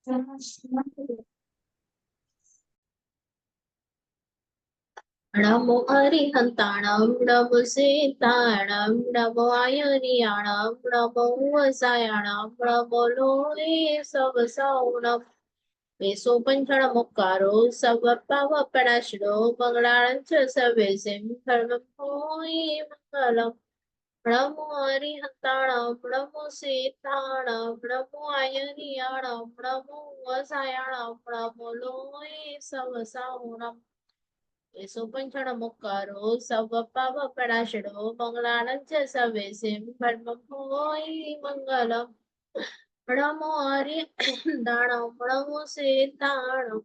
નમો હરિહંતાણમ નમો સીતાણમ નમો આયરિયાણમ નમો વસાયાણમ નમો લોહે serve સૌણમ વેસો પંચણ મુકારો serve પાવ પડાશડો મંગળાળં ચ સવેસિમ ધર્મમ હોય મંગલમ નમો હરિહંતાણમ નમો સીતાણમ નમો આયરિયાણમ નમો વસાયાણમ નમો લોહે serve સૌણમ વેસો પંચણ મુકારો serve પાવ પડાશડો મંગળાળં ચ સવેસિમ ધર્મમ હોય મંગલમ નમો હરિહંતાણમ નમો સીતાણમ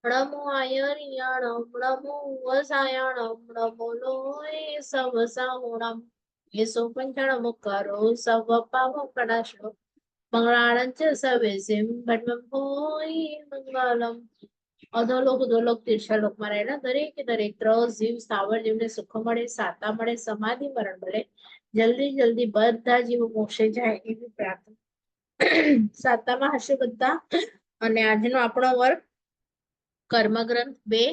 નમો આયરિયાણમ નમો વસાયાણમ નમો લોહે સવ સૌણમ વેસો પંચણ મુકારો સવ પાવ પડાશડો મંગળાળં ચ સવેસિમ ધર્મમ હોય મંગલમ અધોલોક ઉધોલોક તીર્ષાલોકમાં રહેલા દરેકે દરેક ત્રસ જીવ સ્થાવર જીવને સુખ મળે, સાતા મળે, સમાધિ મરણ મળે, જલ્દી જલ્દી બધા જીવો મોક્ષે જાય એવી પ્રાર્થના. સાતામાં હશે બધા. અને આજનો આપણો વર્ગ કર્મગ્રંથ 2.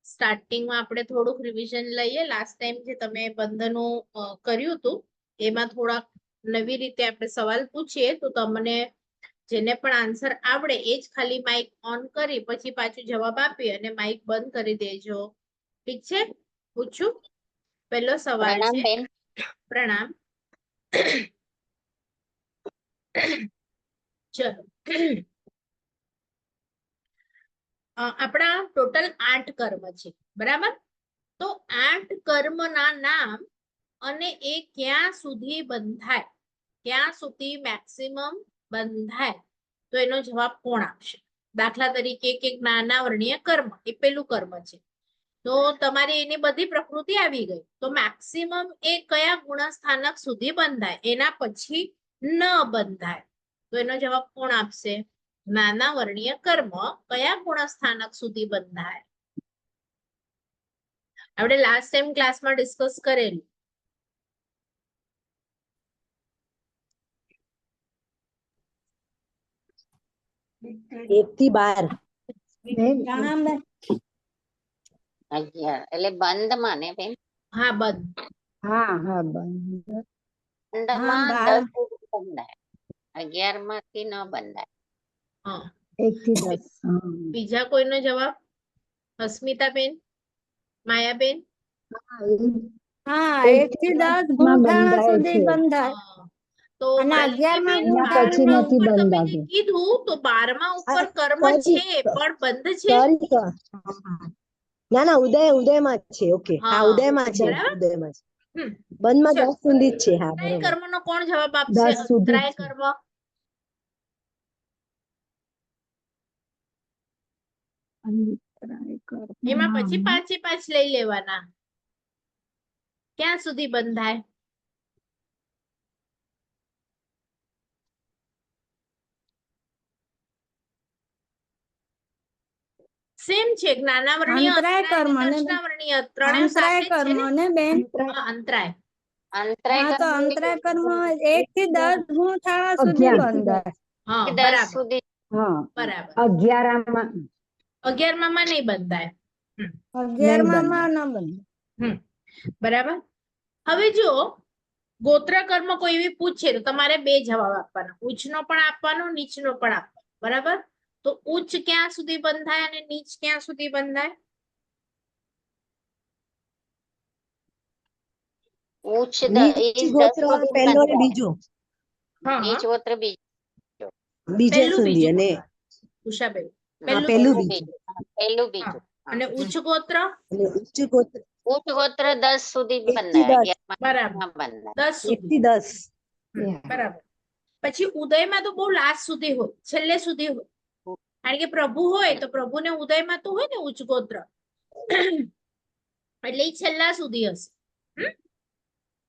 સ્ટાર્ટિંગમાં આપણે થોડુંક રિવિઝન લઈએ. લાસ્ટ ટાઈમ જે તમે બંધનું કર્યું હતું એમાં થોડાક નવી રીતે આપણે સવાલ પૂછીએ તો તમને જેને પણ આન્સર આવડે એ જ ખાલી માઇક ઓન કરી પછી પાછું જવાબ આપી અને માઇક બંધ કરી દેજો. ઠીક છે? પૂછું? પહેલો સવાલ છે. પ્રણામ. ચલો આપણા ટોટલ 8 કર્મ છે, બરાબર? તો 8 કર્મના નામ અને એ ક્યાં સુધી બંધાય, ક્યાં સુધી મેક્સિમમ બંધાય, તો એનો જવાબ કોણ આપશે? દાખલા તરીકે કે જ્ઞાના વર્ણીય કર્મ એ પેલું કર્મ છે, તો તમારે એની બધી પ્રકૃતિ આવી ગઈ, તો મેક્સિમમ એ કયા ગુણસ્થાનક સુધી બંધાય, એના પછી ન બંધાય, તો એનો જવાબ કોણ આપશે? જ્ઞાના વર્ણીય કર્મ કયા ગુણસ્થાનક સુધી બંધાય? આપણે લાસ્ટ ટાઈમ ક્લાસમાં ડિસ્કસ કરેલું. એક થી 12 એટલે બંધમાં ને બેન? હા, બંધ. હા હા બંધ. બંધમાં 10 સુધી બંધાય, 11 માંથી ન બંધાય. હા, 1 થી 10. બીજા કોઈનો જવાબ? અસ્મિતાબેન, માયાબેન? હા, 1 થી 10 ગુણથાણા સુધી બંધાય. તો અને 11માં પછી નથી ઉપર તમે જે બંધાતું. કીધું તો 12માં ઉપર કર્મ છે પણ બંધ છે. ના ના ઉદયમાં છે. ઓકે, હા ઉદયમાં છે, બરાબર. ઉદયમાં છે. બંધમાં 10 સુધી જ છે. હા અંતરાય બરોબર. કર્મનો કોણ જવાબ આપશે? 10 સુધી અંતરાય જ છે. કર્મ. એમાં પછી પાંચ લઈ લેવાના. ક્યાં સુધી બંધાય? સેમ છે. જ્ઞાનાવર્ણીય, અંતરાય કર્મ ને દર્શનાવર્ણીય ત્રણેય અંતરાય સાથે છે કર્મ ને? ને બેન? અંતરાય. અંતરાય હા, તો કર્મ અંતરાય કર્મ 1 થી 10 ગુણથાણા સુધી 11 બંધાય. હા, 10 બરાબર સુધી. હા, બરાબર. 11માં 11માં નહીં બંધાય. 11માં ન બંધાય. બરાબર. હવે જો ગોત્ર કર્મ કોઈ એવી પૂછે તો તમારે 2 જવાબ આપવાના, ઉચ્ચનો પણ આપવાનો, નીચનો પણ આપવાનો. બરાબર? તો ઉચ્ચ ક્યાં સુધી બંધાય અને નીચ ક્યાં સુધી બંધાય? ઉચ્ચ નીચ ગોત્ર પહેલો ને બીજો, નીચ ગોત્ર બીજે પહેલું સુધી. બીજું અને ઉષાબેન, પહેલું બીજું પહેલું બીજું. અને ઉચ્ચ ગોત્ર? અને ઉચ્ચ ગોત્ર ઉચ્ચ ગોત્ર 10 સુધી 1 થી બંધાય, 10. 11 બરાબર. માં બંધાય. 10 1 સુધી. થી 10. બરાબર. પછી ઉદયમાં તો બહુ લાસ્ટ સુધી હોય, છેલ્લે સુધી હોય, કારણ કે પ્રભુ હોય તો પ્રભુને ઉદયમાં તો હોય ને ઉચ્ચ ગોત્ર, એટલે એ છેલ્લા સુધી હશે.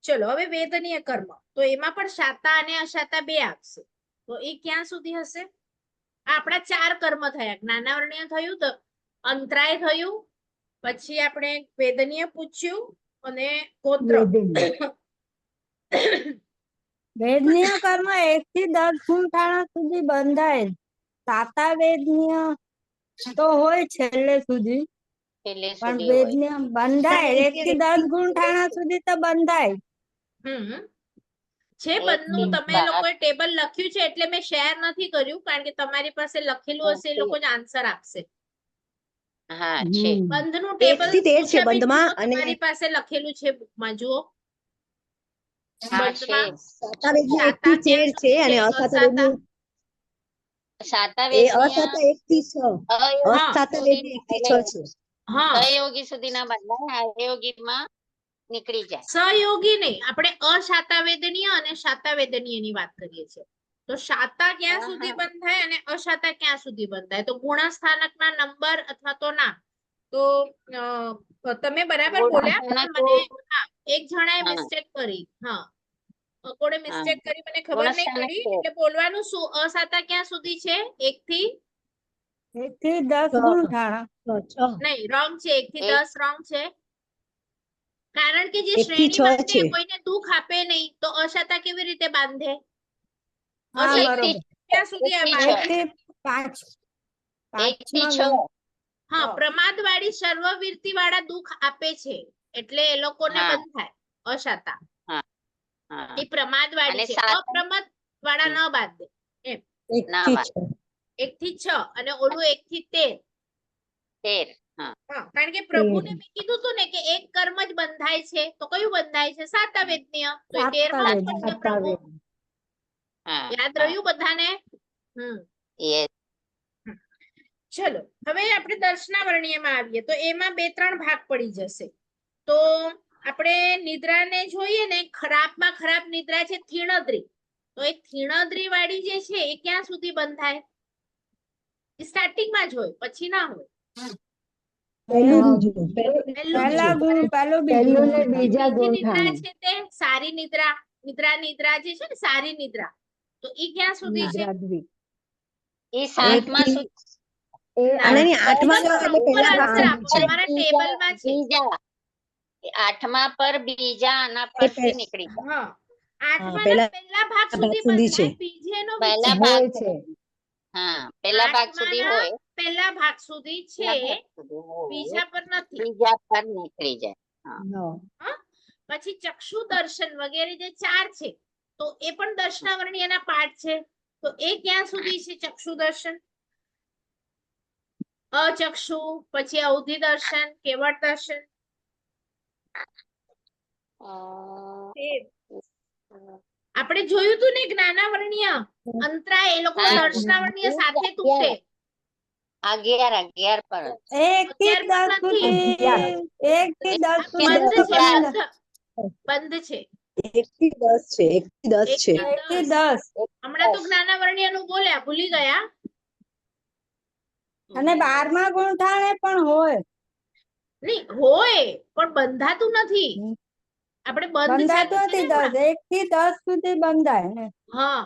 ચલો હવે વેદનીય કર્મ, તો એમાં પણ શાતા અને અશાતા 2 આવશે, તો એ ક્યાં સુધી હશે? આપણા 4 કર્મ થયા. જ્ઞાનાવર્ણીય થયું, તો અંતરાય થયું, પછી આપણે વેદનીય પૂછ્યું અને ગોત્ર. વેદનીય કર્મ 1 થી 10 ગુણથાણા સુધી બંધાય. સાતાવેદન્ય તો હોય છેલ્લે સુધી, છેલ્લે પણ સુધી હોય. વેદન્ય બંધાય પણ 1 થી 10 ગુણઠાણા સુધી તો બંધાય. છે એક બંધનું, થી તમે 12. લોકોએ ટેબલ લખ્યું છે એટલે મેં શેર નથી કર્યું, કારણ કે તમારી પાસે લખેલું હશે એ લોકો જ આન્સર આપશે. હા છે. બંધનું 1 ટેબલ થી 13 છે બંધમાં, અને તમારી પાસે લખેલું છે બુકમાં, જુઓ. હા છે. બંધમાં સાતાવેદની 1 સાતા થી ક્યાં 13 છે, સુધી અને છે? અસાતાવેદની સાતાવેદન્ય અસાતા 1 થી 6, અયોગી અસાતાવેદની 1 થી 6 છે. હા, સહયોગી સુધીના બંધાય, અયોગીમાં નીકળી જાય. સહયોગી નહીં, આપણે અશાતાવેદનીય અને શાતાવેદનીય ની વાત કરીએ છીએ. તો શાતા ક્યાં હા, સુધી હા. બંધાય અને અશાતા ક્યાં સુધી બંધાય? તો ગુણસ્થાનકના નંબર અથવા તો ના. તો તમે બરાબર બોલ્યા, પણ ગુણસ્થાનક મને એક જણાએ હા મિસ્ટેક કરી. હા, કોણે હા મિસ્ટેક કરી મને ખબર નહીં ગુણસ્થાનક પડી. છે. એટલે બોલવાનું શું? અશાતા ક્યાં સુધી છે? 1 થી 1 થી 10 ગુણઠાણા. 6 નહીં, રોંગ છે. 1 થી એક 10 રોંગ છે. કારણ કે જે 1 થી શ્રેણી 6 બાંધે છે. કોઈને દુઃખ આપે નહીં, તો અશાતા કેવી રીતે બાંધે? હા, એક અશાતા થી બરોબર. ક્યાં સુધી આ 1 1 બાંધે? થી 5, 1 થી 5માં 6. હા, ગુણ. પ્રમાદવાળી સર્વવીરતી વાળા દુઃખ આપે છે એટલે એ લોકોને હા બંધાય અશાતા. હા હા. એ પ્રમાદવાળી અને છે, 7 અપ્રમદ વાળા ન બાંધે. એમ 1 ના થી વાત 6. 1 થી 6 અને ઓલું 1 થી 13. 13. હા હા, કારણ કે પ્રભુને મેં કીધું તું ને કે એક કર્મ જ બંધાય છે, તો કયું બંધાય છે? સાતાવેદનીય. તો એ 13માં ઉપરશે પ્રભુ. હા યાદ હા રહ્યું બધાને? યસ. ચલો, હવે આપણે દર્શનાવર્ણ્યમાં આવીએ તો એમાં 2-3 ભાગ પડી જશે. તો આપણે નિદ્રાને જોઈએ ને, ખરાબમાં ખરાબ નિદ્રા છે થીણદ્રી. તો એ થીણદ્રી વાળી જે છે એ ક્યાં સુધી બંધાય? સ્ટાર્ટિંગમાં જ હોય, પછી ના હોય. પહેલું બીજું પહેલું પહેલા બીજું. ગુણ, પહેલું પહેલું બીજું. ને બીજા બીજી નિદ્રા ગુણઠાણું. છે તે સારી નિદ્રા. નિદ્રા જે છે ને, સારી નિદ્રા, તો ઈ ક્યાં સુધી છે? નિદ્રાદ્વી. એ 1 7માં થી સુધી. ના, અને 8માં જાવ એટલે ઉપર પહેલા આન્સર ભાગમાં આપો, છે. તમારા ટેબલમાં છે. બીજા 8માં પર બીજા આના એ પરથી નીકળી જાય. હા, હા, 8માં ના પહેલા પહેલા ભાગ ભાગ સુધી સુધી છે. બંધાય, બીજેનો પહેલા વિચાર. ભાગ હોય છે. હા પહેલા ભાગ 8માં સુધી ના હોય. પહેલા ભાગ સુધી છે, પહેલા ભાગ સુધી હોય, બીજા પર નથી. બીજા પર નીકળી જાય. હા હા. હા? પછી ચક્ષુ દર્શન વગેરે જે 4 છે, તો એ પણ દર્શનાવર્ણ્યના પાઠ છે. તો એ ક્યાં સુધી છે ચક્ષુ દર્શન? અચક્ષુ, પછી અવધિ દર્શન, કેવળ દર્શન. અ, આપણે જોયું તું ને જ્ઞાનાવર્ણ્ય અંતરા, એ લોકો હા દર્શનાવર્ણ્ય સાથે તૂટે. 11 પર 1 થી 11 પર 10 નથી. સુધી, 1 થી 10 1 સુધી બંધ તો છે, બંધ. બંધ છે. 1 થી 10 છે. 1 થી 10 1 છે. થી 1 થી 10. 10. હમણાં તો જ્ઞાનાવર્ણ્ય નું બોલ્યા, ભૂલી ગયા. અને 12માં ગુણઠાણે પણ હોય. નહીં હોય, પણ બંધાતું નથી. આપણે બંધ બંધાતું ચાલુ છે ને નથી. 10, 1 થી 10 સુધી બંધાય ને. હા,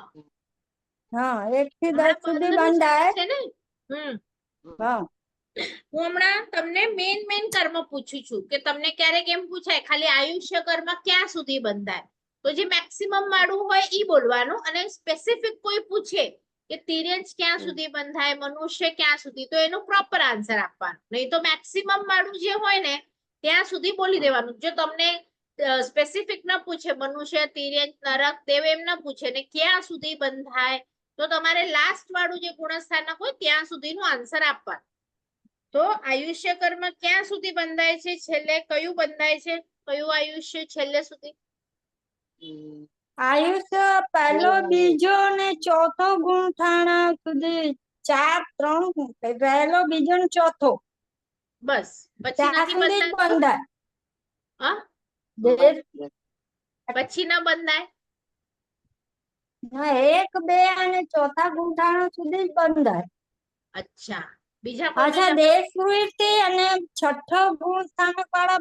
હા, 1 થી 10 હમણાં સુધી બંધ નું ચાલે બંધાય. છે ને. હા, હું હમણાં તમને મેન કર્મ પૂછું છું કે તમને ક્યારેક એમ પૂછાય ખાલી આયુષ્ય કર્મ ક્યાં સુધી બંધાય, તો જે મેક્સિમમ વાળું હોય ઈ બોલવાનું, અને સ્પેસિફિક કોઈ પૂછે કે તિર્યંચ ક્યાં સુધી બંધાય, મનુષ્ય ક્યાં સુધી, તો એનું પ્રોપર આન્સર આપવાનું. નહીં તો મેક્સિમમ વાળું જે હોય ને ત્યાં સુધી બોલી દેવાનું. જો તમને સ્પેસિફિક ન પૂછે, મનુષ્ય, તિર્યંચ, નરક, દેવ એમ ન પૂછે ને ક્યાં સુધી બંધાય, તો તમારે લાસ્ટ વાળું જે ગુણસ્થાનક હોય ત્યાં સુધીનું આન્સર આપવાનું. તો આયુષ્ય કર્મ ક્યાં સુધી બંધાય છે? છેલ્લે કયું બંધાય છે? કયું આયુષ્ય છેલ્લે સુધી? આયુષ્ય પહેલો, બીજો ને ચોથો ગુણઠાણા સુધી. 4, 3, પહેલો, બીજો ને ચોથો, બસ, પછી ત્યાં નથી સુધી જ બંધાતું. બંધાય. હા, પછી ન બંધાય. 1, 2 અને ચોથા ગુણઠાણા સુધી જ બંધાય. અચ્છા, બીજા કોઈ અચ્છા, દેશવૃત્તિ અને છઠ્ઠો ગુણ સ્થાનક વાળા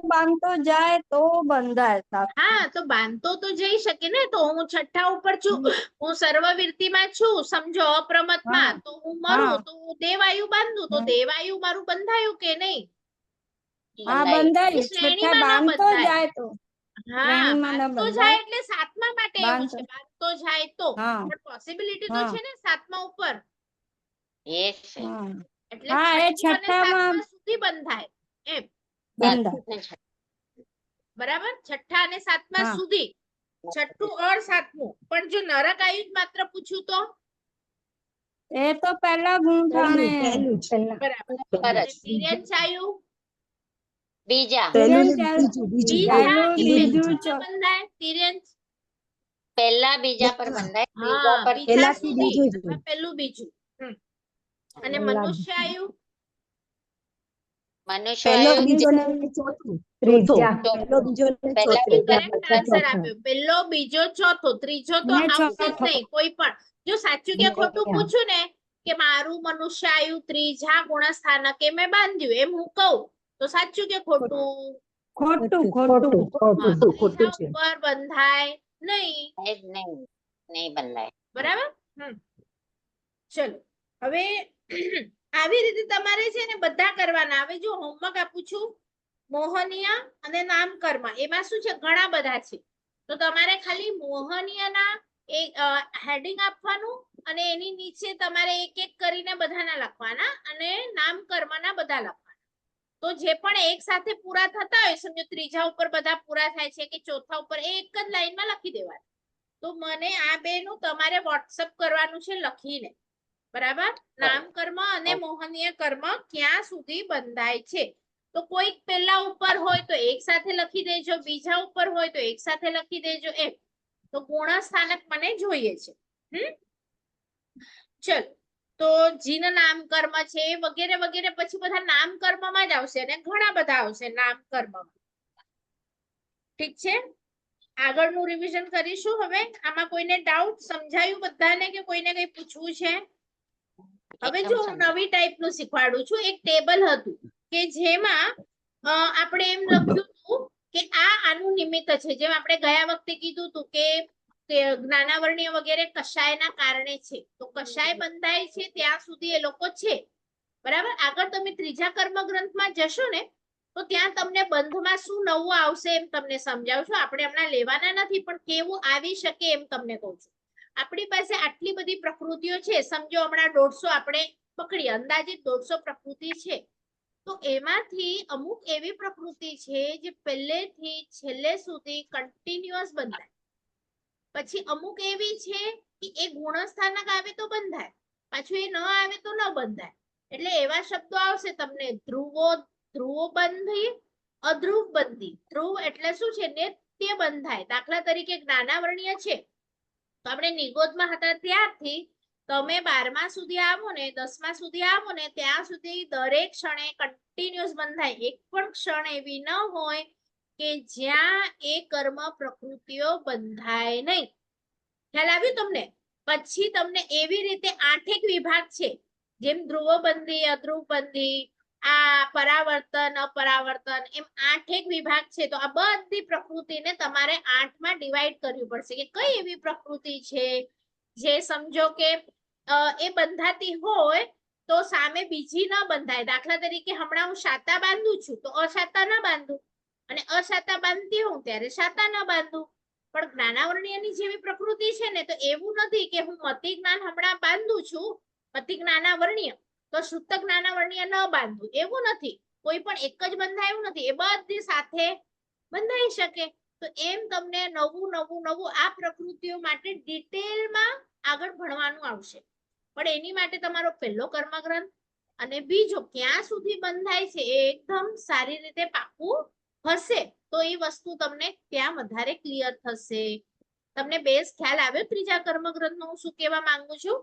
બાંધતો જાય તો બંધાય. હા, તો બાંધતો તો જઈ શકે ને. તો હું છઠ્ઠા ઉપર છું, હું સર્વવીરતીમાં છું, સમજો અપ્રમતમાં, હા, તો હું મરું હા, તો હું દેવાયુ બાંધું, તો દેવાયુ મારું બંધાયું કે નહીં? હા, એ બંધાયું. છઠ્ઠા શ્રેણીમાં ન બાંધતો બંધાય. જાય તો. હા, શ્રેણીમાં ન બાંધતો જાય બંધાય. એટલે 7મા માટે એવું બાંધતો. છે, બાંધતો જાય તો. હા, પણ પોસિબિલિટી તો હા, છે ને 7મા ઉપર. એ છે હા એટલે હા, એ છઠ્ઠું અને છઠ્ઠામાં સાતમા સુધી બંધાય એમ, બંધાય. બરાબર. છઠ્ઠા અને સાતમા હા. સુધી, છઠ્ઠું ઓર સાતમું. પણ જો નરક આયુષ માત્ર પૂછ્યું તો એ તો પહેલા ગુંઠાણે પહેલું જ બરાબર. પર અને જ તિર્યંછાયુ બીજા પહેલું ને તિર્યંછ બીજું બીજા પહેલું, કે બીજું, પહેલું પર બંધાય તિર્યંછ? પહેલા બીજા પર બંધાય, ત્રીજા હા, પર બીજા પહેલાથી સુધી બીજું જ અથવા પહેલું બીજું. અને પહેલા મનુષ્ય આયુ મનુષ્ય પહેલો આયુ બીજો ને ચોથું, ત્રીજા. પહેલો બીજો ને પહેલા ચોથું. બીજા કરેક્ટ આન્સર આપ્યો. પહેલો બીજો ચોથો, ત્રીજો તો ને આવશે જ ચોથો. નહીં કોઈ પણ. જો સાચું કે ખોટું પૂછ્યું ને કે મારું મનુષ્ય આયુ ત્રીજા ગુણસ્થાનકે મેં બાંધ્યું, એમ હું કહું તો સાચું કે ખોટું? ખોટું, ખોટું. ખોટું. હા, ખોટું ત્રીજા છે. ઉપર બંધાય નહીં. એ જ નહીં, નહીં બંધાય. બરાબર. ચલો હવે આવી રીતે તમારે છે ને બધા કરવાના. હવે જો હોમવર્ક આપું છું, મોહનીય અને નામકર્મ, એમાં શું છે ઘણા બધા છે. તો તમારે ખાલી મોહનીયના એક હેડિંગ આપવાનું અને એની નીચે તમારે એક એક કરીને બધાના લખવાના અને નામકર્મના બધા લખવાના. તો જે પણ એક સાથે પૂરા થતા હોય, સમજો ત્રીજા ઉપર બધા પૂરા થાય છે કે ચોથા ઉપર, એ એક જ લાઈનમાં લખી દેવાના. તો મને આ બેનું તમારે વોટ્સઅપ કરવાનું છે લખીને, બરાબર. નામકર્મ અને મોહનીય કર્મ ક્યાં સુધી બંધાય છે. તો કોઈક પહેલા ઉપર હોય તો એક સાથે લખી દેજો, બીજા ઉપર હોય તો એક સાથે લખી દેજો એમ. તો ગુણસ્થાનક મને જોઈએ છે. ચલો, તો જીન નામકર્મ છે વગેરે વગેરે, પછી બધા નામકર્મમાં જ આવશે અને ઘણા બધા આવશે નામકર્મમાં. ઠીક છે, આગળનું રિવિઝન કરીશું. હવે આમાં કોઈને ડાઉટ? સમજાયું બધાને કે કોઈને કઈ પૂછવું છે? હવે એકદમ જો હું સમજાય. નવી ટાઈપનું શીખવાડું છું. એક ટેબલ હતું કે જેમાં આપણે એમ લખ્યું હતું કે આનું નિમિત્ત છે. જેમ આપણે ગયા વખતે કીધું હતું કે જ્ઞાનાવર્ણ્ય વગેરે કશાયના કારણે છે. તો કશાય બંધાય છે ત્યાં સુધી એ લોકો છે, બરાબર. આગળ તમે ત્રીજા કર્મ ગ્રંથમાં જશો ને તો ત્યાં તમને બંધમાં શું નવું આવશે એમ તમને સમજાવશું. આપણે હમણાં લેવાના નથી, પણ કેવું આવી શકે એમ તમને કહું છું. આપણી પાસે આટલી બધી પ્રકૃતિઓ છે, સમજો હમણાં 150 આપણે પકડી, અંદાજિત 150 પ્રકૃતિ છે. તો એમાંથી અમુક એવી પ્રકૃતિ છે જે પહેલેથી છેલ્લે સુધી કન્ટિન્યુઅસ બંધાય. પછી અમુક એવી છે કે એ ગુણસ્થાનક આવે તો બંધાય, પાછું એ ન આવે તો ન બંધાય. એટલે એવા શબ્દો આવશે તમને: ધ્રુવો બંધી, અધ્રુવ બંધી. ધ્રુવ એટલે શું છે? નિત્ય બંધાય. દાખલા તરીકે જ્ઞાનાવર્ણ્ય છે તો આપણે નિગોદમાં હતા ત્યારથી તમે 12મા સુધી આવો ને, 10મા સુધી આવો ને, ત્યાં સુધી દરેક ક્ષણે કન્ટિન્યુઅસ બંધાય. એક પણ ક્ષણ એવી ન હોય કે જ્યાં એ કર્મ પ્રકૃતિઓ બંધાય નહીં. ખ્યાલ આવ્યું તમને? પછી તમને એવી રીતે 8 વિભાગ છે, જેમ ધ્રુવબંધી, અધ્રુવબંધી, આ પરાવર્તન, અપરાવર્તન, એમ 8 વિભાગ છે. તો આ બધી પ્રકૃતિને તમારે 8માં ડિવાઈડ કરવી પડશે કે કઈ એવી પ્રકૃતિ છે જે સમજો કે એ બંધાતી હોય તો સામે બીજી ન બંધાય. દાખલા તરીકે હમણાં હું શાતા બાંધું છું તો અશાતા ન બાંધું, અને અશાતા બાંધતી હું ત્યારે શાતા ન બાંધું. પણ જ્ઞાનાવર્ણ્યની જેવી પ્રકૃતિ છે ને, તો એવું નથી કે હું મતિ જ્ઞાન હમણાં બાંધું છું, મતિ જ્ઞાનાવર્ણ્ય, તો શુદ્ધ જ્ઞાનાવર્ણ્ય ન બાંધવું, એવું નથી. કોઈ પણ એક જ બંધાયું નથી, એ બધી સાથે બંધાઈ શકે. તો એમ તમને નવું નવું નવું આ પ્રકૃતિઓ માટે ડિટેલમાં આગળ ભણવાનું આવશે. પણ એની માટે તમારો પહેલો કર્મગ્રંથ અને બીજો ક્યાં સુધી બંધાય છે એ એકદમ સારી રીતે પાકું હશે તો એ વસ્તુ તમને ત્યાં વધારે ક્લિયર થશે. તમને બેઝ ખ્યાલ આવ્યો ત્રીજા કર્મગ્રંથનો હું શું કહેવા માંગુ છું?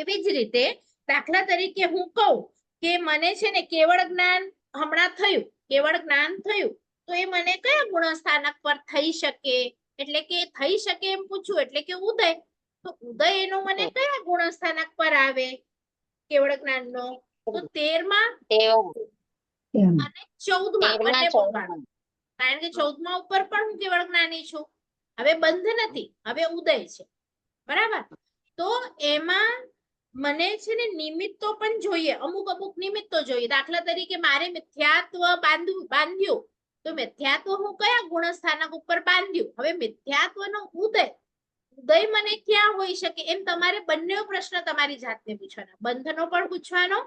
એવી જ રીતે દાખલા તરીકે હું કહું કે મને છે ને કેવળ જ્ઞાન હમણાં થયું, કેવળ જ્ઞાન થયું, તો એ મને કયા ગુણસ્થાનક પર થઈ શકે? એટલે કે થઈ શકે એમ પૂછું એટલે કે ઉદય. તો ઉદય એનો મને કયા ગુણસ્થાનક પર આવે કેવળ જ્ઞાનનો? તો 13માં અને 14માં બંને બોલવાનું. કારણ કે 14માં ઉપર પણ હું કેવળ જ્ઞાની છું. હવે બંધ નથી, હવે ઉદય છે, બરાબર. તો એમાં મને છે ને નિમિત્તો પણ જોઈએ, અમુક અમુક નિમિત્તો જોઈએ. દાખલા તરીકે મારે મિથ્યાત્વ બાંધ્યું તો મિથ્યાત્વ હું કયા ગુણસ્થાનક ઉપર બાંધ્યું? હવે મિથ્યાત્વનો ઉદય ઉદય મને ક્યાં હોઈ શકે એમ તમારે બંને પ્રશ્ન તમારી જાતને પૂછવાના, બંધનો પણ પૂછવાનો,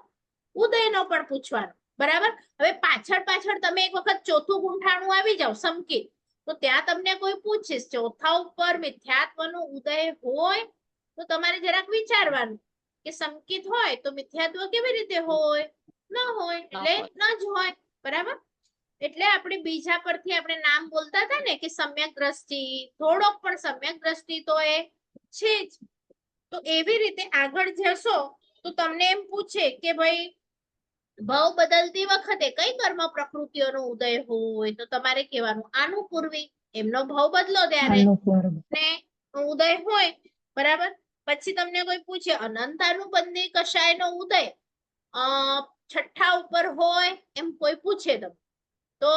ઉદયનો પણ પૂછવાનો, બરાબર. હવે પાછળ પાછળ તમે એક વખત ચોથું ગુંઠાણું આવી જાવ સંકેત, તો ત્યાં તમને કોઈ પૂછે ચોથા ઉપર મિથ્યાત્વનો ઉદય હોય તો તમારે જરાક વિચારવાનું કે સંકેત હોય તો મિથ્યાત્વ કેવી રીતે હોય, ન હોય એટલે ન જ હોય, બરાબર. એટલે આપણે બીજા પરથી આપણે નામ બોલતા હતા ને કે સમ્યક દ્રષ્ટિ, થોડોક પણ સમ્યક દ્રષ્ટિ તો એ છે જ. તો એવી રીતે આગળ જશો તો તમને એમ પૂછે કે ભાઈ ભાવ બદલતી વખતે કઈ કર્મ પ્રકૃતિઓનો ઉદય હોય, તો તમારે કહેવાનું આનુપૂર્વી, એમનો ભાવ બદલો ત્યારે ને ઉદય હોય, બરાબર. પછી તમને કોઈ પૂછે અનંતાનુબંધી કશાયનો ઉદય છઠ્ઠા ઉપર હોય એમ કોઈ પૂછે તમે, તો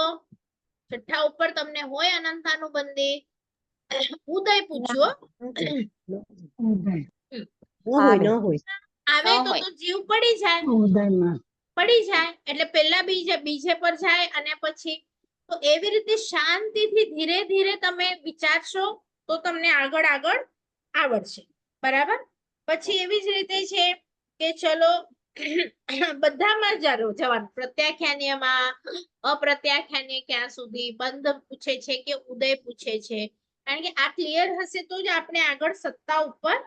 છઠ્ઠા ઉપર તમને હોય અનંતાનુબંધી ઉદય પૂછ્યો, આવે તો જીવ પડી જાય, પડી જાય એટલે પેલા બીજે પર જાય અને પછી, તો એવી રીતે શાંતિથી ધીરે ધીરે તમે વિચારશો તો તમને આગળ આગળ આવડશે, બરાબર. પછી એવી જ રીતે છે કે ચલો બધામાં જવાનું, પ્રત્યાખ્યાનીયમાં, અપ્રત્યાખ્યાનીય ક્યાં સુધી, બંધ પૂછે છે કે ઉદય પૂછે છે, કારણ કે આ ક્લિયર હશે તો જ આપણે આગળ સત્તા ઉપર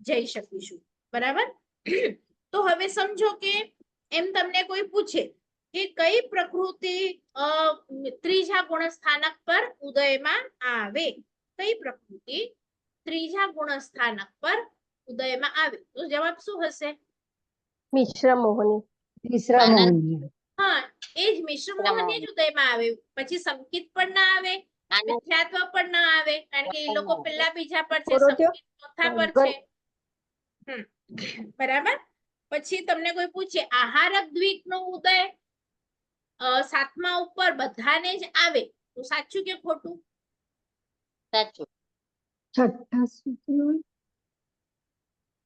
જઈ શકીશું, બરાબર. તો હવે સમજો કે એમ તમને કોઈ પૂછે કે કઈ પ્રકૃતિ ત્રીજા ગુણ સ્થાનક પર ઉદયમાં આવે, કઈ પ્રકૃતિ ત્રીજા ગુણ સ્થાનક પર ઉદયમાં આવે, તો જવાબ શું હશે? મિશ્ર મોહની. હા, એ જ મિશ્ર મોહની જ ઉદયમાં આવે, પછી સંકેત પણ ના આવે, મિથ્યાત્વ પણ ના આવે, કારણ કે એ લોકો પેલા બીજા પર છે, સંકેત ચોથા પર છે. બરાબર. પછી તમને કોઈ પૂછે આહારક દ્વીપ નો ઉદય સાતમા ઉપર બધાને જ આવે, તો સાચું કે ખોટું? સાચું. છઠ્ઠા સુધી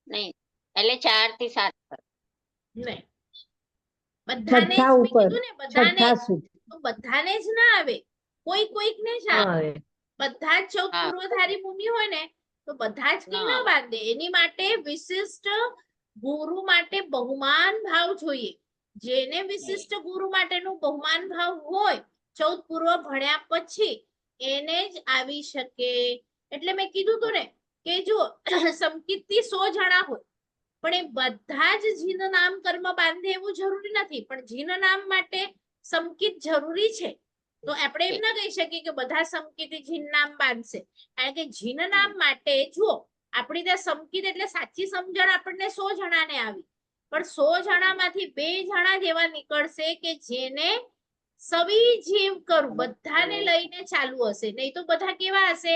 નહીં, એટલે 4 થી 7 પર નહીં, બધાને જ મેં કીધું ને, બધાને, તો બધાને જ ના આવે, કોઈક ને જ આવે, બધા જ 14 પૂર્વધારી ભૂમિ હોય ને તો બધા જ કઈ ના બાંધે, એની માટે વિશિષ્ટ ગુરુ માટે બહુમાન ભાવ જોઈએ, જેને વિશિષ્ટ ગુરુ માટેનું બહુમાન ભાવ હોય 14 પૂર્વ ભણ્યા પછી એને જ આવી શકે. એટલે મેં કીધું તું ને કે જો સંકિતથી 100 જણા હોય પણ એ બધા જ જીન નામ કર્મ બાંધે એવું જરૂરી નથી, પણ જીન નામ માટે સંકિત જરૂરી છે. તો આપણે એમ ના કહી શકીએ કે બધા સંકિત જીન નામ બાંધશે, કારણ કે જીન નામ માટે જુઓ આપણી ત્યાં સંકિત એટલે સાચી સમજણ આપણને 100 જણાને આવી, પણ 100 જણામાંથી 2 જણા જ એવા નીકળશે કે જેને સવી જીવ કરું બધાને લઈને ચાલુ હશે, નહીં તો બધા કેવા હશે,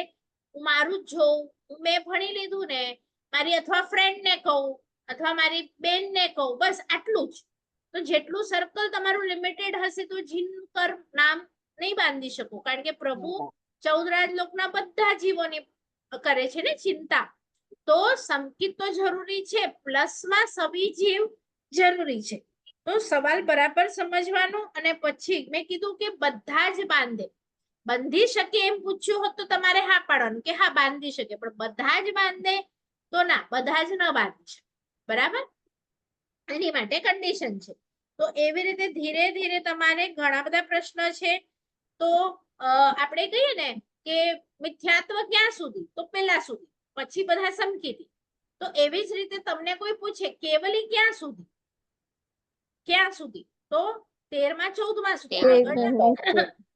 હું મારું જ જોઉં, મેં ભણી લીધું ને, મારી અથવા ફ્રેન્ડ ને કહું અથવા મારી બેન ને કહું, બસ આટલું જ. તો જેટલું સર્કલ તમારું લિમિટેડ હશે તો જીન કર્મ નામ નહીં બાંધી શકો, કારણ કે પ્રભુ 14 રાજલોકના બધા જીવોની કરે છે ને ચિંતા, તો સંકિત તો જરૂરી છે, પ્લસમાં સભી જીવ જરૂરી છે. તો સવાલ બરાબર સમજવાનો, અને પછી મેં કીધું કે બધા જ બાંધે, બાંધી શકે એમ પૂછ્યું હોત તો તમારે હા પાડવાનું કે હા બાંધી શકે, પણ બધા જ બાંધે તો ના, બધા જ ન બાંધી શકે, બરાબર. એની માટે કન્ડિશન છે. તો એવી રીતે ધીરે ધીરે તમારે ઘણા બધા પ્રશ્ન છે. તો આપણે કહીએ ને કે મિથ્યાત્વ ક્યાં સુધી, તો પેલા સુધી, પછી બધા સંકેતી. તો એવી જ રીતે તમને કોઈ પૂછે કેવલી ક્યાં સુધી, ક્યાં સુધી, તો 13માં 14માં સુધી,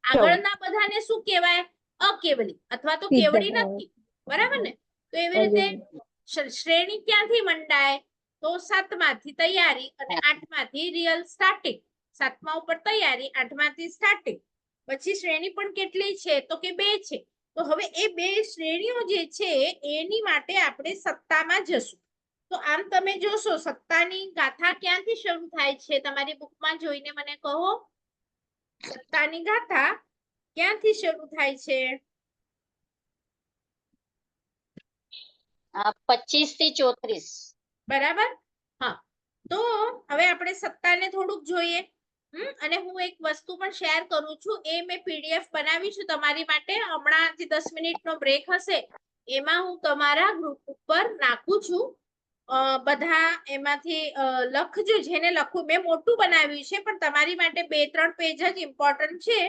આગળના બધાને શું કહેવાય, અકેવલી અથવા તો કેવડી નથી, બરાબર ને. તો એવી રીતે શ્રેણી ક્યાંથી મંડાય, તો 7માંથી તૈયારી અને 8માંથી રિયલ સ્ટાર્ટિંગ, 7મા ઉપર તૈયારી, 8માંથી સ્ટાર્ટિંગ. પછી શ્રેણી પણ કેટલી છે, તો કે 2 છે. તો હવે એ 2 શ્રેણીઓ જે છે એની માટે આપણે સત્તામાં જશું. તો આમ તમે જોશો સત્તાની ગાથા ક્યાંથી શરૂ થાય છે, તમારી બુકમાં જોઈને મને કહો, સત્તાની ગાથા ક્યાંથી શરૂ થાય છે? 25 થી 34. બરાબર. હા, તો હવે આપણે સત્તાને થોડુંક જોઈએ. અને હું એક વસ્તુ પણ શેર કરું છું, એ મેં પીડીએફ બનાવી છું તમારી માટે, હમણાં જે 10 મિનિટનો બ્રેક હશે એમાં હું તમારા ગ્રુપ ઉપર નાખું છું. બધા એમાંથી લખજો જેને લખવું. મેં મોટું બનાવ્યું છે પણ તમારી માટે 2-3 પેજ જ ઇમ્પોર્ટન્ટ છે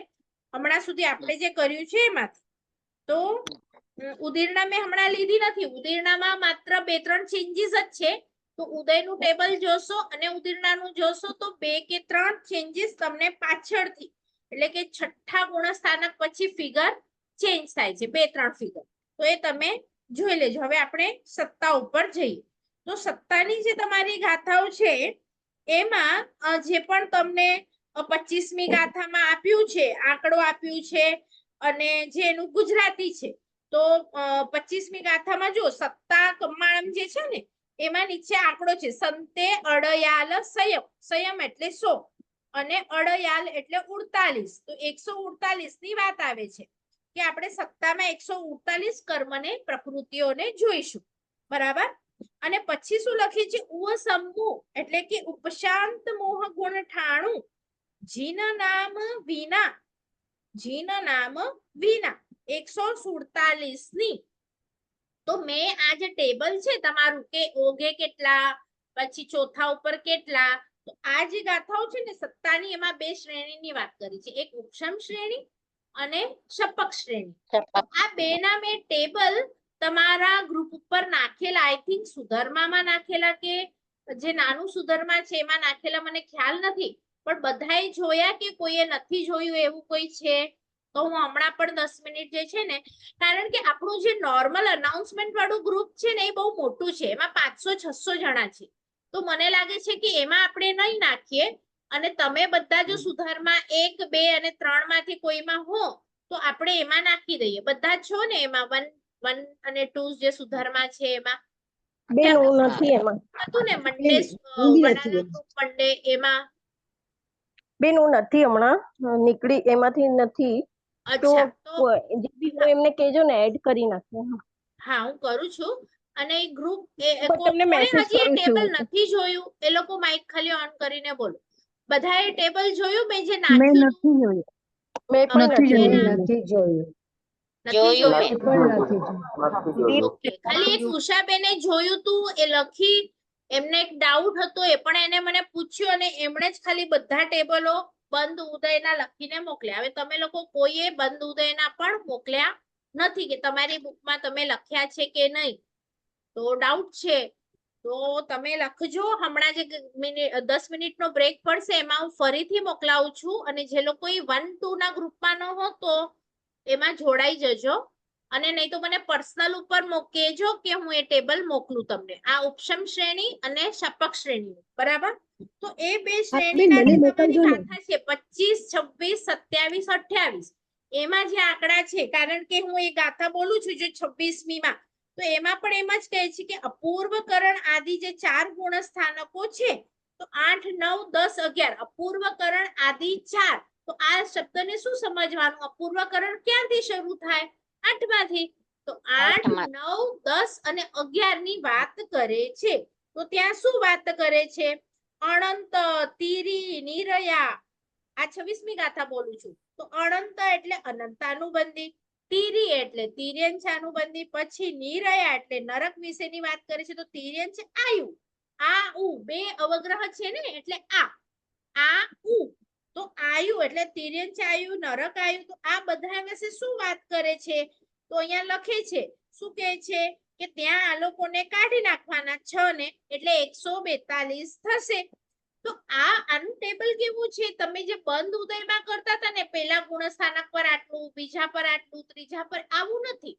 હમણાં સુધી આપણે જે કર્યું છે એમાંથી. તો ઉદીર્ણા મેં હમણાં લીધી નથી. ઉદીર્ણામાં માત્ર 2-3 ચેન્જીસ જ છે. તો ઉદયનું ટેબલ જોશો અને ઉદીર્ણાનું જોશો તો 2 કે 3 ચેન્જીસ તમને પાછળથી એટલે કે છઠ્ઠા ગુણસ્થાનક પછી ફિગર ચેન્જ થાય છે, 2-3 ફિગર. તો એ તમે જોઈ લેજો. હવે આપણે સત્તા ઉપર જઈએ. તો સત્તાની જે તમારી ગાથાઓ છે એમાં જે પણ તમને 25મી ગાથામાં આપ્યું છે, આંકડો આપ્યું છે અને જે એનું ગુજરાતી છે. તો 25મી ગાથામાં જો સત્તા કમાણમ જે છે ને એમાં નીચે આંકડો છે સંતે અડયાલ સંયમ. સંયમ એટલે 100 અને અડયાલ એટલે 48. તો 148 ની વાત આવે છે કે આપણે સત્તામાં 148 કર્મને પ્રકૃતિઓને જોઈશું. બરાબર. અને પછી શું લખી છે ઉસમૂહ એટલે કે ઉપશાંત મોહ ગુણ ઠાણું જીન નામ વિના. જીન નામ વિના 147 ની. તો મેં આ જે ટેબલ છે તમારું કે ઓઘે કેટલા પછી ચોથા ઉપર કેટલા. તો આ જે ગાથાઓ છે ને સત્તાની એમાં 2 શ્રેણીની વાત કરી છે, એક ઉપશમ શ્રેણી અને શપક શ્રેણી. આ 2 ના મેં ટેબલ તમારા ગ્રુપ ઉપર નાખેલા. આઈ થિંક સુધર્મામાં નાખેલા કે જે નાનું સુધર્મા છે એમાં નાખેલા મને ખ્યાલ નથી, પણ બધાએ જોયા કે કોઈએ નથી જોયું એવું કોઈ છે? તો હું હમણાં પણ 10 મિનિટ જે છે ને, કારણ કે આપણું જે નોર્મલ અનાઉન્સમેન્ટ વાળું ગ્રુપ છે ને એ બહુ મોટું છે, એમાં 500-600 જણા છે. તો મને લાગે છે કે એમાં આપણે નહીં નાખીએ અને તમે બધા જો સુધારમાં 1, 2 અને 3 માંથી કોઈમાં હો તો આપણે એમાં નાખી દઈએ. બધા છો ને એમાં 1 અને 2 જે સુધારમાં છે એમાં બેન હું નથી એમાં. હતું ને મંડે મંડે એમાં. બેન હું નથી હમણાં નીકળી એમાંથી નથી. તો અચ્છા. તો જે બી હોય એમને કહેજો ને એડ કરી નાખે. હા હું કરું છું. અને એ ગ્રુપ તમને કોણે મેસેજ હજી કરું ટેબલ છું. નથી જોયું એ લોકો માઇક ખાલી ઓન કરીને બોલો. બધાએ ટેબલ જોયું મેં જે નાખ્યું નથી જોયું. મેં પણ નથી નથી જોયું. જોયું. નથી જોયું. નથી જોયું જોયું? મેં. પણ નથી જોયું. ઓકે. ખાલી એક ઉષાબેને જોયું તું એ લખી. એમને એક ડાઉટ હતો એ પણ એને મને પૂછ્યું અને એમણે જ ખાલી બધા ટેબલો બંધ ઉદયના લખીને મોકલ્યા. હવે તમે લોકો કોઈએ બંધ ઉદયના પણ મોકલ્યા નથી કે તમારી બુકમાં તમે લખ્યા છે કે નહીં. તો ડાઉટ છે તો તમે લખજો. હમણાં જે 10 મિનિટનો બ્રેક પડશે એમાં હું ફરીથી મોકલાવું છું અને જે લોકો 1-2 ના ગ્રુપમાં ન હો તો એમાં જોડાઈ જજો. અને નહીં તો મને પર્સનલ ઉપર કહેજો કે હું એ ટેબલ મોકલું તમને. આ ઉપશમ શ્રેણી અને શપક શ્રેણી. બરાબર. તો એ 2 શ્રેણીના જે તમારી ગાથા છે 25, 26, 27, 28 એમાં જે આંકડા છે, કારણ કે હું એ ગાથા બોલું છું જો 26મી માં તો એમાં પણ એમ જ કહે છે કે અપૂર્વકરણ આદિ જે 4 ગુણસ્થાનકો છે તો 8, 9, 10, 11 અપૂર્વકરણ આદિ 4. તો આ શબ્દને શું સમજવાનું? અપૂર્વકરણ ક્યાંથી શરૂ થાય? 8 માંથી. તો 8, 9, 10 અને 11 ની વાત કરે છે. તો ત્યાં શું વાત કરે છે? અનંત, તિરી, નિરયા. આ 26મી ગાથા બોલું છું. તો અનંત એટલે અનંતાનુબંધી, તિરી એટલે તિર્યંશ અનુબંધી, પછી નિરયા એટલે નરક વિશેની વાત કરે છે. તો તિર્યંશ આયુ, આ ઉ 2 અવગ્રહ છે ને એટલે આ ઉ. તો આયુ એટલે તિર્યંશ આયુ, નરક આયુ. તો આ બધા વિશે શું વાત કરે છે? તો અહીંયા લખે છે શું કહે છે કે ત્યાં આ લોકોને કાઢી નાખવાના 6 ને એટલે 142 થશે. તો આનું ટેબલ કેવું છે? તમે જે બંધ ઉદયમાં કરતા હતા ને પહેલા ગુણસ્થાનક પર આટલું, બીજા પર આટલું, ત્રીજા પર, આવું નથી.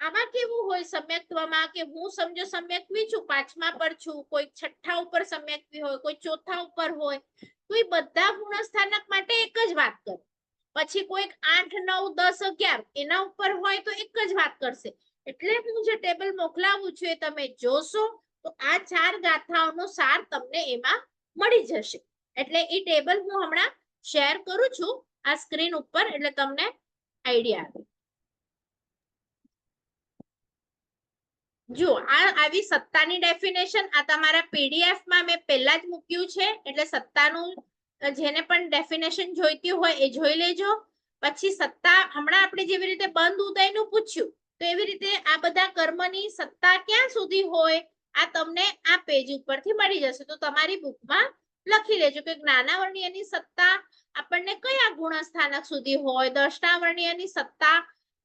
આમાં કેવું હોય સમ્યક્ત્વમાં કે હું સમજો સમ્યક્ત્વી છું, 5મા પર છું, કોઈ છઠ્ઠા ઉપર સમ્યક્ત્વી હોય, કોઈ ચોથા ઉપર હોય. તો એ બધા ગુણસ્થાનક માટે એક જ વાત કરે. પછી કોઈ 8, 9, 10, 11 એના ઉપર હોય તો એક જ વાત કરશે. એટલે હું જે ટેબલ મોકલાવું છું એ તમે જોશો તો આ 4 ગાથાઓનો સાર તમને એમાં મળી જશે. એટલે એ ટેબલ હું હમણાં શેર કરું છું આ સ્ક્રીન ઉપર એટલે તમને આઈડિયા આવે. જો આ આવી સત્તાની ડેફિનેશન આ તમારા પીડીએફ માં મેં પહેલા જ મૂક્યું છે એટલે સત્તાનું જેને પણ ડેફિનેશન જોઈતી હોય એ જોઈ લેજો. પછી સત્તા હમણાં આપણે જેવી રીતે બંધ ઉદયનું પૂછ્યું તો એવી રીતે આ બધા કર્મની સત્તા ક્યાં સુધી હોય આ તમને આ પેજ ઉપરથી મળી જશે. તો તમારી બુકમાં લખી લેજો કે જ્ઞાનાવર્ણ્યની સત્તા આપણને કયા ગુણસ્થાનક સુધી હોય, દર્શનાવર્ણ્યની સત્તા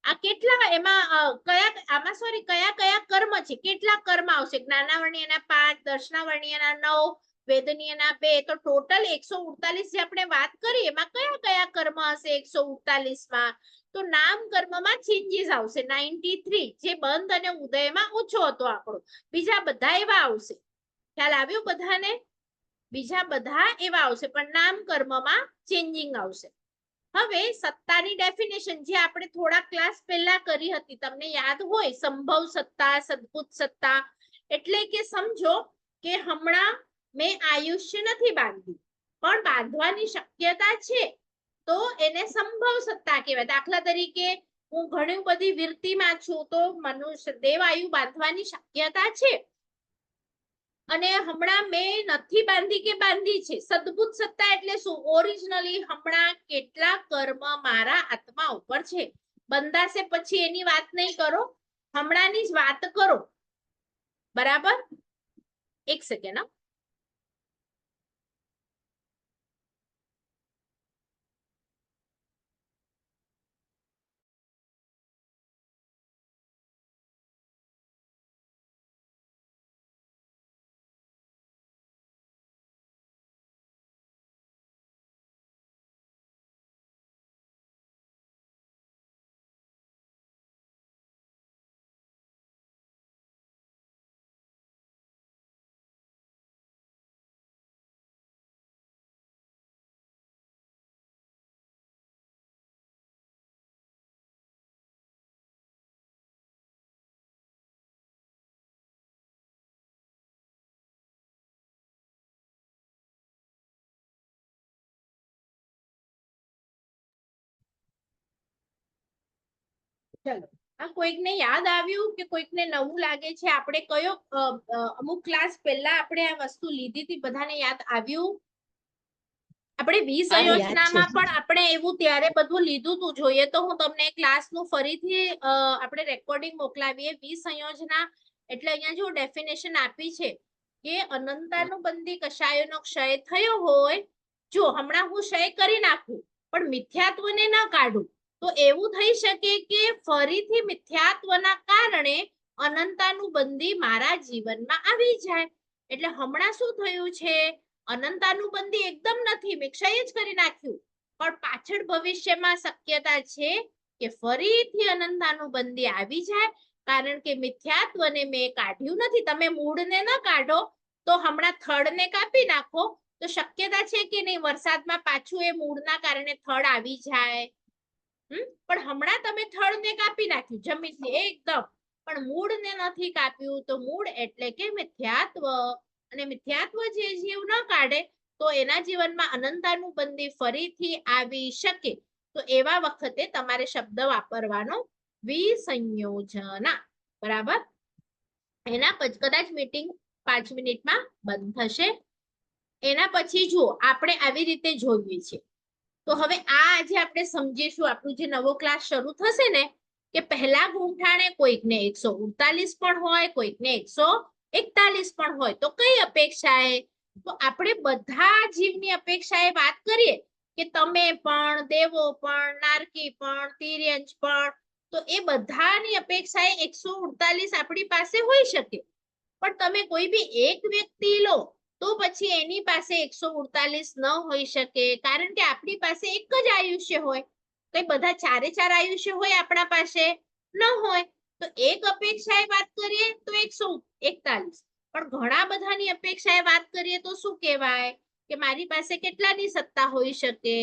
આ કેટલા એમાં કયા કયા કર્મ છે, કેટલા કર્મ આવશે. જ્ઞાનાવર્ણ્યના 5, દર્શનાવર્ણ્યના 9, વેદનીયના 2, તો ટોટલ 148 જે આપણે વાત કરી એમાં કયા કયા કર્મ હશે 148 માં? તો નામ કર્મમાં ચેન્જીસ આવશે 93, જે બંધ અને ઉદયમાં ઓછો હતો આંકડો. બીજા બધા એવા આવશે. ખ્યાલ આવ્યો બધાને? બીજા બધા એવા આવશે પણ નામ કર્મમાં ચેન્જિંગ આવશે. હવે સત્તાની ડેફિનેશન જે આપણે થોડા ક્લાસ પહેલા કરી હતી, તમને યાદ હોય, સંભવ સત્તા, સદભૂત સત્તા. એટલે કે સમજો કે હમણાં મેં આયુષ્ય નથી બાંધ્યું પણ બાંધવાની શક્યતા છે, તો એને સંભવ સત્તા કહેવાય. દાખલા તરીકે હું ઘણી બધી વિરતિમાં છું તો મનુષ્ય દેવાયુ બાંધવાની શક્યતા છે અને હમણાં મેં નથી બાંધી કે બાંધી છે. સદભૂત સત્તા એટલે શું? ઓરિજિનલી હમણાં કેટલા કર્મ મારા આત્મા ઉપર છે. બંધાશે પછી એની વાત નહીં કરો, હમણાંની જ વાત કરો. બરાબર? એક સેકન્ડ. ચલો, આ કોઈકને યાદ આવ્યું કે કોઈકને નવું લાગે છે? આપણે કયો અમુક ક્લાસ પહેલા આપણે આ વસ્તુ લીધી હતી, બધાને યાદ આવ્યું? આપણે 20 યોજનામાં પણ આપણે એવું ત્યારે બધું લીધું તું. જોઈએ તો હું તમને ક્લાસનું ફરીથી આપણે રેકોર્ડિંગ મોકલાવીએ. 20 યોજના એટલે અહીંયા જો ડેફિનેશન આપી છે કે અનંતાનુબંધી કશાયોનો ક્ષય થયો હોય, જો હમણાં હું ક્ષય કરી નાખું પણ મિથ્યાત્વને ન કાઢું, તો એવું થઈ શકે કે ફરીથી મિથ્યાત્વના કારણે અનંતાનુબંધી મારા જીવનમાં આવી જાય. એટલે હમણાં શું થયું છે? અનંતાનુબંધી એકદમ નથી, મેં ક્ષય જ કરી નાખ્યું, પણ પાછળ ભવિષ્યમાં શક્યતા છે કે ફરીથી અનંતાનુબંધી આવી જાય, કારણ કે મિથ્યાત્વને મેં કાઢ્યું નથી. તમે મૂળને ન કાઢો તો હમણાં થડને કાપી નાખો તો શક્યતા છે કે નહીં વરસાદમાં પાછું એ મૂળના કારણે થડ આવી જાય. પણ હમણાં તમે થડને કાપી નાખ્યું જમીનથી એકદમ, પણ મૂળને નથી કાપ્યું. તો મૂળ એટલે કે મિથ્યાત્વ, અને મિથ્યાત્વ જે જીવ ન કાઢે તો એના જીવનમાં અનંતાનુબંધી ફરીથી આવી શકે. તો એવા વખતે તમારે શબ્દ વાપરવાનો વિસંયોજના. બરાબર? એના પછી કદાચ મીટિંગ 5 મિનિટમાં બંધ થશે. એના પછી જુઓ આપણે આવી રીતે જોઈએ છે. તો હવે આ આજે આપણે સમજીશું. આપણું જે નવો ક્લાસ શરૂ થશે ને કે પહેલા ગુંઠાણે કોઈકને 148 પણ હોય, કોઈકને 141 પણ હોય, તો કઈ અપેક્ષાએ? તો આપણે બધા જીવની અપેક્ષાએ વાત કરીએ કે તમે પણ, દેવો પણ, નારકી પણ, તિર્યંચ પણ, તો એ બધાની અપેક્ષાએ 148 આપણી પાસે હોઈ શકે. પણ તમે કોઈ બી એક વ્યક્તિ લો તો પછી એની પાસે 148 ન હોઈ શકે, કારણ કે આપણી પાસે એક જ આયુષ્ય હોય. કઈ બધા 4 આયુષ્ય હોય આપણા પાસે ન હોય. તો એક અપેક્ષાએ વાત કરીએ તો 141, પણ ઘણા બધાની અપેક્ષાએ વાત કરીએ તો શું કહેવાય કે મારી પાસે કેટલાની સત્તા હોઈ શકે?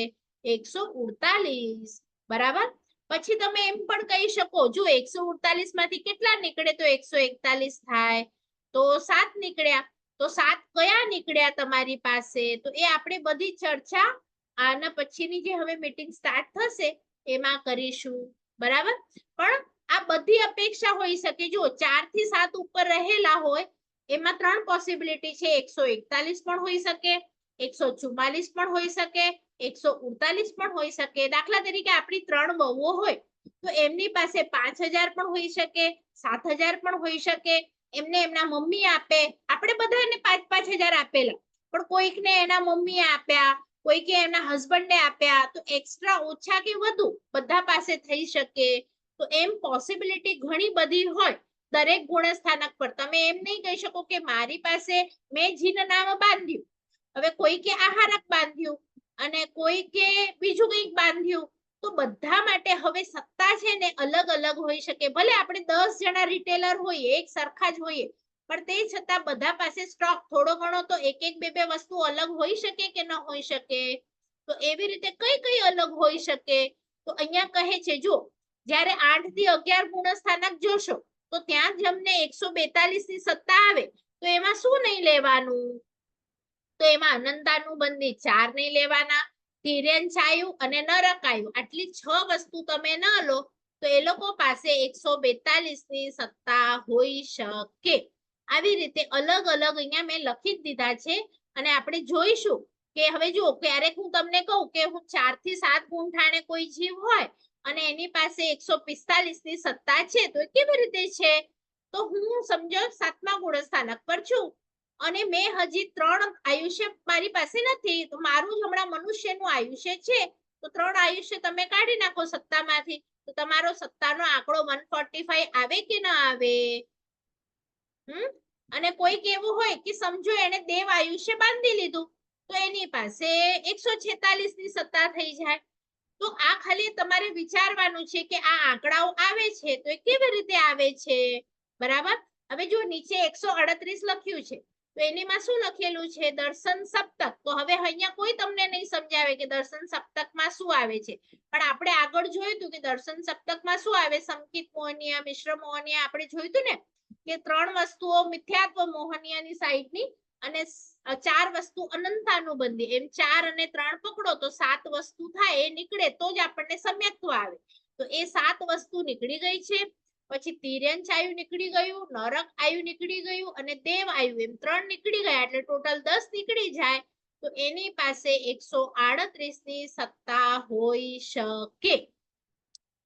148. બરાબર? પછી તમે એમ પણ કહી શકો, જો 148 માંથી કેટલા નીકળે તો 141 થાય, તો 7 નીકળ્યા. તો 7 કયા નીકળ્યા તમારી પાસે? તો એ આપણે બધી ચર્ચા આના પછીની જે હવે મીટિંગ સ્ટાર્ટ થશે એમાં કરીશું. બરાબર? પણ આ બધી અપેક્ષા હોઈ શકે. જો 4 થી 7 ઉપર રહેલા હોય એમાં 3 પોસિબિલિટી છે. 141 પણ હોઈ શકે, 144 પણ હોઈ શકે, 148 પણ હોઈ શકે. દાખલા તરીકે આપણી 3 વહુઓ હોય તો એમની પાસે 5,000 પણ હોઈ શકે, 7,000 પણ હોઈ શકે. એમને એમના મમ્મી આપે, આપણે બધાને 5,000 આપેલા, પણ કોઈકને એના મમ્મીએ આપ્યા, કોઈકે એના હસબન્ડને આપ્યા, તો એક્સ્ટ્રા ઓછા કે વધુ બધા પાસે થઈ શકે. તો એમ પોસિબિલિટી ઘણી બધી હોય દરેક ગુણસ્થાનક પર. તમે એમ નહીં કહી શકો કે મારી પાસે મેં જીન નામ બાંધ્યું, હવે કોઈકે આહારક બાંધ્યું અને કોઈકે બીજું કંઈક બાંધ્યું, તો બધા માટે હવે સત્તા છે ને અલગ અલગ હોઈ શકે. ભલે આપણે 10 જણા રિટેલર હોઈએ, એક સરખા જ હોઈએ, પણ તે છતાં બધા પાસે સ્ટોક થોડો ઘણો તો એક બે વસ્તુ અલગ હોઈ શકે કે ન હોઈ શકે. તો એવી રીતે કઈ કઈ અલગ હોઈ શકે? તો અહીંયા કહે છે જો જ્યારે 8 થી 11 ગુણસ્થાનક જોશો તો ત્યાં જ અમને 142 ની સત્તા આવે, તો એમાં શું નહીં લેવાનું? તો એમાં અનંતાનું બંધી 4 નહીં લેવાના, તિર્યન છાયું અને નરકાયું આટલી 6 વસ્તુ તમે ન લો તો એ લોકો પાસે 142 ની સત્તા હોઈ શકે. આવી રીતે અલગ અલગ અહીંયા મેં લખી જ દીધા છે અને આપણે જોઈશું કે હવે જો ક્યારેક હું તમને કહું કે હું 4 થી 7 ગુંઠાણે કોઈ જીવ હોય અને એની પાસે 145 ની સત્તા છે, તો એ કેવી રીતે છે? તો હું સમજો 7મા ગુણસ્થાનક પર છું અને મેં હજી 3 આયુષ્ય મારી પાસે નથી, તો મારું જ હમણાં મનુષ્યનું આયુષ્ય છે, તો 3 આયુષ્ય તમે કાઢી નાખો સત્તામાંથી, તો તમારો સત્તાનો આંકડો 145 આવે કે ના આવે? અને કોઈક એવું હોય કે સમજો એને દેવ આયુષ્ય બાંધી લીધું, તો એની પાસે 146 ની સત્તા થઈ જાય. તો આ ખાલી તમારે વિચારવાનું છે કે આ આંકડાઓ આવે છે તો એ કેવી રીતે આવે છે, બરાબર? હવે જો નીચે 138 લખ્યું છે, તો એનીમાં શું લખેલું છે? દર્શન સપ્તક. તો હવે અહીંયા કોઈ તમને નહીં સમજાવે કે દર્શન સપ્તકમાં શું આવે છે, પણ આપણે આગળ જોયું હતું કે દર્શન સપ્તકમાં શું આવે? સંકિત મોહનીય, મિશ્ર મોહનીય આપણે જોયું હતું ને કે 3 વસ્તુઓ મિથ્યાત્વ મોહનીયની સાઈડની અને 4 વસ્તુ અનંતાનુબંધી, એમ 4 અને 3 પકડો તો 7 વસ્તુ થાય, એ નીકળે તો જ આપણને સમ્યક્ત્વ આવે. તો એ 7 વસ્તુ નીકળી ગઈ છે. પછી તિર્યંચ આયુ નીકળી ગયું, નરક આયુ નીકળી ગયું અને દેવ આયુ, એમ 3 નીકળી ગયા, એટલે ટોટલ 10 નીકળી જાય. તો એની પાસે 138 ની સત્તા હોઈ શકે.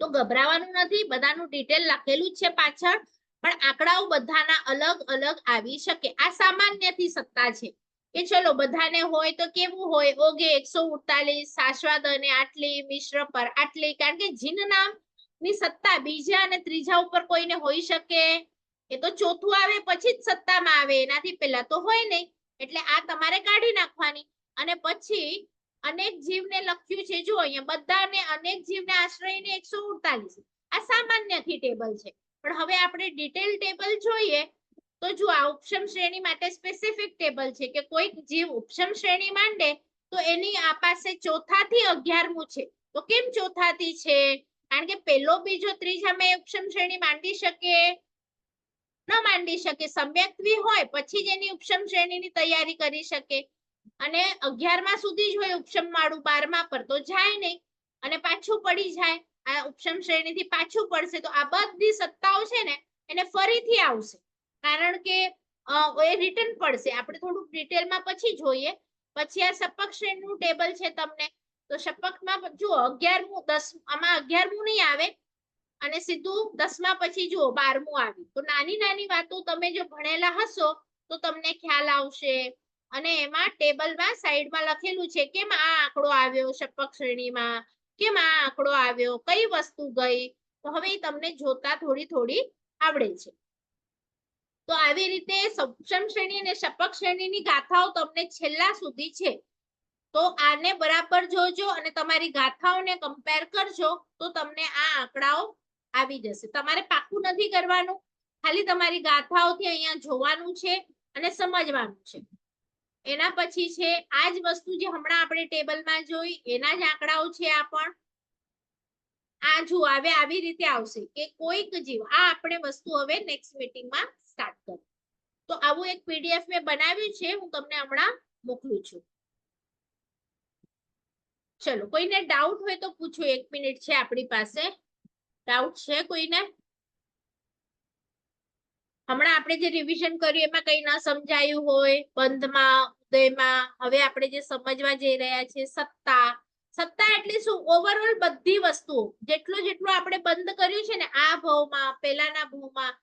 તો ગભરાવાનું નથી, બધાનું ડિટેલ લખેલું જ છે પાછળ, પણ આંકડાઓ બધાના અલગ અલગ આવી શકે. આ સામાન્યથી સત્તા છે કે ચલો બધાને હોય તો કેવું હોય? ઓગે 148, શાશ્વત અને આટલી, મિશ્ર પર આટલી, કારણ કે જીન નામ ની સત્તા બીજા અને ત્રીજા ઉપર કોઈને હોઈ શકે? એ તો ચોથું આવે પછી જ સત્તામાં આવે, એનાથી પહેલા તો હોય નહીં. એટલે આ તમારે કાઢી નાખવાની. અને પછી અનેક જીવને લખ્યું છે, જો અહીંયા બધાને અનેક જીવને આશ્રયને 148. આ સામાન્યથી ટેબલ છે, પણ હવે આપણે ડિટેલ ટેબલ જોઈએ તો જો આ ઉપશમ શ્રેણી માટે સ્પેસિફિક ટેબલ છે કે કોઈક જીવ ઉપશમ શ્રેણી માંડે તો એની આ પાસે ચોથાથી 11મું છે. તો કેમ ચોથાથી છે? કારણ કે પહેલો બીજો ત્રીજામાં ઉપશમ શ્રેણી માંડી શકે ન માંડી શકે? સમ્યક્ત્વી હોય પછી જ એની ઉપશમ શ્રેણીની તૈયારી કરી શકે, અને 11મા સુધી જ હોય ઉપશમ વાળું, 12મા પર તો જાય નહીં અને પાછું પડી જાય. આ ઉપશમ શ્રેણીથી પાછું પડશે તો આ બધી સત્તાઓ છે ને એને ફરીથી આવશે, કારણ કે એ રિટર્ન પડશે. આપણે થોડુંક ડિટેલમાં પછી જોઈએ. પછી આ સપક શ્રેણીનું ટેબલ છે તમને, તો સપકમાં જુઓ 11મું 10, આમાં 11મું નહીં આવે અને સીધું 10મા પછી જુઓ 12મું આવ્યું. તો નાની નાની વાતો તમે જો ભણેલા હશો તો તમને ખ્યાલ આવશે. અને એમાં ટેબલમાં સાઈડમાં લખેલું છે કેમ આ આંકડો આવ્યો સપક શ્રેણીમાં, કેમ આ આંકડો આવ્યો, કઈ વસ્તુ ગઈ, તો હવે તમને જોતા થોડી થોડી આવડે છે. તો આવી રીતે સપ્તમ શ્રેણી અને સપક શ્રેણીની ગાથાઓ તમને છેલ્લા સુધી છે. તો આને બરાબર જોજો અને તમારી ગાથાઓને કમ્પેર કરજો તો તમને આ આંકડાઓ આવી જશે. તમારે પાકું નથી કરવાનું, ખાલી તમારી ગાથાઓથી અહીંયા જોવાનું છે અને સમજવાનું છે. એના પછી છે આ જ વસ્તુ જે હમણાં આપણે ટેબલમાં જોઈ એના જ આંકડાઓ છે. આ પણ આ જો આવે આવી રીતે આવશે કે કોઈક જીવ, આ આપણે વસ્તુ હવે નેક્સ્ટ મીટિંગમાં સ્ટાર્ટ કરીએ. તો આવું એક પીડીએફ મેં બનાવ્યું છે, હું તમને હમણાં મોકલું છું. ચલો કોઈને ડાઉટ હોય તો પૂછો, 1 મિનિટ છે આપણી પાસે. ડાઉટ છે કોઈને? હમણાં આપણે જે રિવિઝન કર્યું એમાં કઈ ના સમજાયું હોય, બંધમાં ઉદયમાં, હવે આપણે જે સમજવા જઈ રહ્યા છીએ સત્તા, સત્તા એટલે શું? ઓવરઓલ બધી વસ્તુઓ જેટલું જેટલું આપણે બંધ કર્યું છે ને આ ભાવમાં પેલાના ભાવમાં